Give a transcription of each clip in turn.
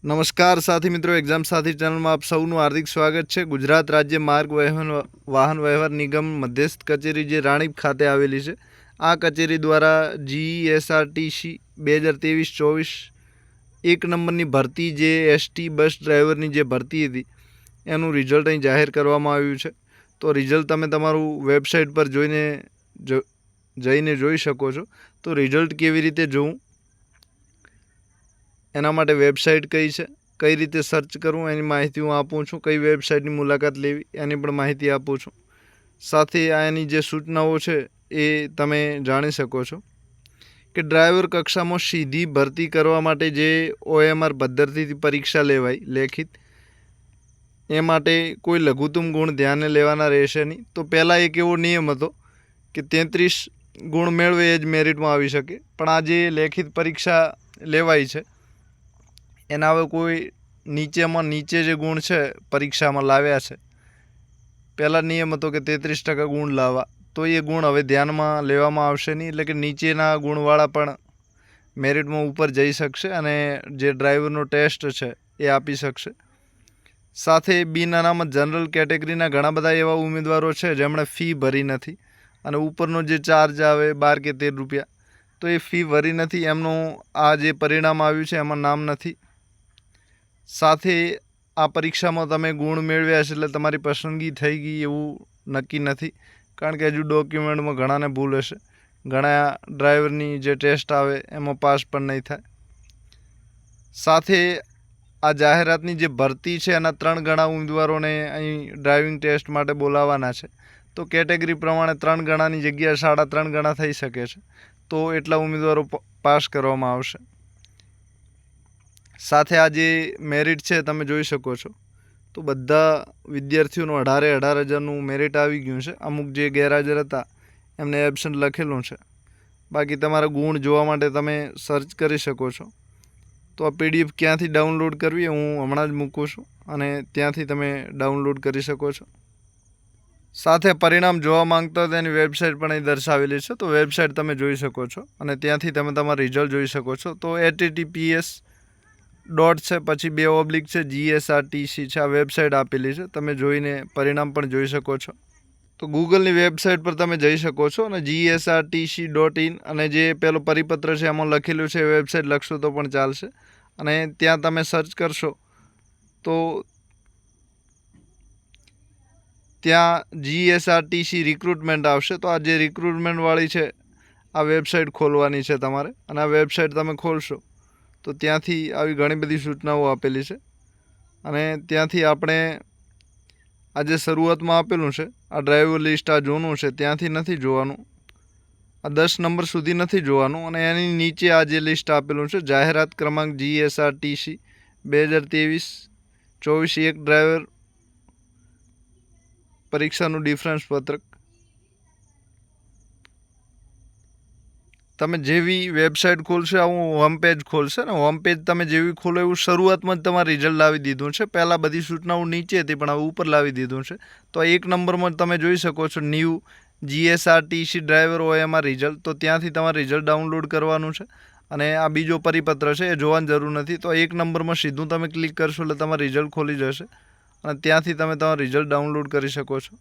નમસ્કાર સાથી મિત્રો, એક્ઝામ સાથી ચેનલમાં આપ સૌનું હાર્દિક સ્વાગત છે। ગુજરાત રાજ્ય માર્ગ વાહન વ્યવહાર નિગમ મધ્યસ્થ કચેરી જે રાણીપ ખાતે આવેલી છે, આ કચેરી દ્વારા GESRTC 2023-24 એક નંબરની ભરતી જે ST બસ ડ્રાઈવરની જે ભરતી હતી એનું રિઝલ્ટ અહીં જાહેર કરવામાં આવ્યું છે। તો રિઝલ્ટ તમે તમારું વેબસાઇટ પર જઈને જોઈ શકો છો। તો રિઝલ્ટ કેવી રીતે જોવું, એના માટે વેબસાઇટ કઈ છે, કઈ રીતે સર્ચ કરવું એની માહિતી હું આપું છું। કઈ વેબસાઇટની મુલાકાત લેવી એની પણ માહિતી આપું છું। સાથે આની જે સૂચનાઓ છે એ તમે જાણી શકો છો કે ડ્રાઈવર કક્ષામાં સીધી ભરતી કરવા માટે જે OMR પદ્ધતિથી પરીક્ષા લેવાય લેખિત, એ માટે કોઈ લઘુત્તમ ગુણ ધ્યાને લેવાના રહેશે નહીં। તો પહેલાં એક એવો નિયમ હતો કે 33 ગુણ મેળવે એ જ મેરિટમાં આવી શકે, પણ આ જે લેખિત પરીક્ષા લેવાય છે એના હવે કોઈ નીચે જે ગુણ છે પરીક્ષામાં લાવ્યા છે, પહેલાં નિયમ હતો કે 33% ગુણ લાવવા, તો એ ગુણ હવે ધ્યાનમાં લેવામાં આવશે નહીં। એટલે કે નીચેના ગુણવાળા પણ મેરિટમાં ઉપર જઈ શકશે અને જે ડ્રાઈવરનો ટેસ્ટ છે એ આપી શકશે। સાથે બિન અનામત જનરલ કેટેગરીના ઘણા બધા એવા ઉમેદવારો છે જેમણે ફી ભરી નથી અને ઉપરનો જે ચાર્જ આવે 12 કે 13 રૂપિયા, તો એ ફી ભરી નથી, એમનું આ જે પરિણામ આવ્યું છે એમાં નામ નથી। સાથે આ પરીક્ષામાં તમે ગુણ મેળવ્યા છે એટલે તમારી પસંદગી થઈ ગઈ એવું નક્કી નથી, કારણ કે હજુ ડોક્યુમેન્ટમાં ઘણાને ભૂલ હશે, ઘણા ડ્રાઈવરની જે ટેસ્ટ આવે એમાં પાસ પણ નહીં થાય। સાથે આ જાહેરાતની જે ભરતી છે એના 3 ગણા ઉમેદવારોને અહીં ડ્રાઇવિંગ ટેસ્ટ માટે બોલાવવાના છે। તો કેટેગરી પ્રમાણે 3 ગણાની જગ્યાએ 3.5 ગણા થઈ શકે છે, તો એટલા ઉમેદવારો પાસ કરવામાં આવશે। સાથે આ જે મેરિટ છે તમે જોઈ શકો છો, તો બધા વિદ્યાર્થીઓનું 18,000નું મેરિટ આવી ગયું છે। અમુક જે ગેરહાજર હતા એમને એબસન્ટ લખેલું છે, બાકી તમારા ગુણ જોવા માટે તમે સર્ચ કરી શકો છો। તો આ PDF ક્યાંથી ડાઉનલોડ કરવી હું હમણાં જ મૂકું છું અને ત્યાંથી તમે ડાઉનલોડ કરી શકો છો। સાથે પરિણામ જોવા માંગતા હોય તેની વેબસાઇટ પણ અહીં દર્શાવેલી છે, તો વેબસાઇટ તમે જોઈ શકો છો અને ત્યાંથી તમે તમારું રિઝલ્ટ જોઈ શકો છો। તો https ડોટ છે પછી 2 ઓબ્લિક છે GSRTC છે, આ વેબસાઇટ આપેલી છે, તમે જોઈને પરિણામ પણ જોઈ શકો છો। તો ગૂગલની વેબસાઇટ પર તમે જઈ શકો છો અને GSRTC.in અને જે પેલો પરિપત્ર છે એમાં લખેલું છે એ વેબસાઇટ લખશો તો પણ ચાલશે, અને ત્યાં તમે સર્ચ કરશો તો ત્યાં GSRTC રિક્રુટમેન્ટ આવશે। તો આ જે રિક્રુટમેન્ટવાળી છે આ વેબસાઇટ ખોલવાની છે તમારે, અને આ વેબસાઇટ તમે ખોલશો તો ત્યાંથી આવી ઘણી બધી સૂચનાઓ આપેલી છે, અને ત્યાંથી આપણે આ જે શરૂઆતમાં આપેલું છે આ ડ્રાઈવર લિસ્ટ આ જૂનું છે ત્યાંથી નથી જોવાનું, આ 10 નંબર સુધી નથી જોવાનું, અને એની નીચે આ જે લિસ્ટ આપેલું છે જાહેરાત ક્રમાંક GSRTC 2023-24 એક ડ્રાઈવર પરીક્ષાનું ડિફરન્સ પત્રક, તમે જેવી વેબસાઇટ ખોલશો આવું હોમ પેજ ખોલશે ને, હોમ પેજ તમે જેવી ખોલો એવું શરૂઆતમાં જ તમારે રિઝલ્ટ લાવી દીધું છે। પહેલાં બધી સૂચનાઓ નીચે હતી પણ હવે ઉપર લાવી દીધું છે। તો એક નંબરમાં તમે જોઈ શકો છો new GSRTC driver OMR result, તો ત્યાંથી તમારે રિઝલ્ટ ડાઉનલોડ કરવાનું છે, અને આ બીજો પરિપત્ર છે એ જોવાની જરૂર નથી। તો એક નંબરમાં સીધું તમે ક્લિક કરશો એટલે તમારું રિઝલ્ટ ખોલી જશે અને ત્યાંથી તમે તમારું રિઝલ્ટ ડાઉનલોડ કરી શકો છો।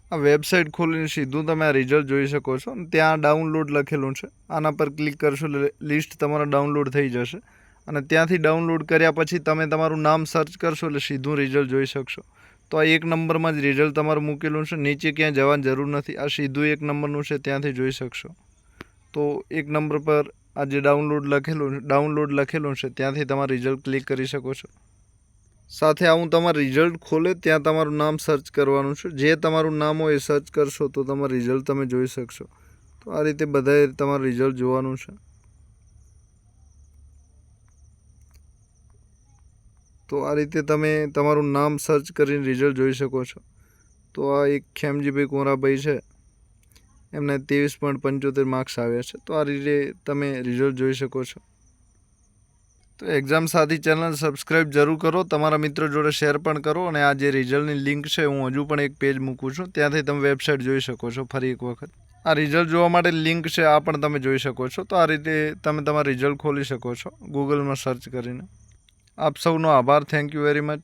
આ વેબસાઇટ ખોલીને સીધું તમે આ રિઝલ્ટ જોઈ શકો છો, અને ત્યાં ડાઉનલોડ લખેલું છે, આના પર ક્લિક કરશો એટલે લિસ્ટ તમારા ડાઉનલોડ થઈ જશે, અને ત્યાંથી ડાઉનલોડ કર્યા પછી તમે તમારું નામ સર્ચ કરશો એટલે સીધું રિઝલ્ટ જોઈ શકશો। તો આ એક નંબરમાં જ રિઝલ્ટ તમારું મૂકેલું છે, નીચે ક્યાંય જવાની જરૂર નથી, આ સીધું એક નંબરનું છે ત્યાંથી જોઈ શકશો। તો એક નંબર પર આ જે ડાઉનલોડ લખેલું છે ત્યાંથી તમારું રિઝલ્ટ ક્લિક કરી શકો છો। સાથે આવું તમારું રિઝલ્ટ ખોલે ત્યાં તમારું નામ સર્ચ કરવાનું છે, જે તમારું નામ હોય એ સર્ચ કરશો તો તમારું રિઝલ્ટ તમે જોઈ શકશો। તો આ રીતે બધાએ તમારું રિઝલ્ટ જોવાનું છે। તો આ રીતે તમે તમારું નામ સર્ચ કરીને રિઝલ્ટ જોઈ શકો છો। તો આ એક ખેમજીભાઈ કોરાભાઈ છે, એમને 23.75 માર્ક્સ આવ્યા છે। તો આ રીતે તમે રિઝલ્ટ જોઈ શકો છો। તો એક્ઝામ સાથી ચેનલ સબસ્ક્રાઈબ જરૂર કરો, તમારા મિત્રો જોડે શેર પણ કરો, અને આ જે રિઝલ્ટની લિંક છે હું હજુ પણ એક પેજ મૂકું છું ત્યાંથી તમે વેબસાઇટ જોઈ શકો છો ફરી એક વખત। આ રિઝલ્ટ જોવા માટે લિંક છે, આ પણ તમે જોઈ શકો છો. તો આ રીતે તમે તમારા રિઝલ્ટ ખોલી શકો છો ગૂગલમાં સર્ચ કરીને. આપ સૌનો આભાર. Thank you very much.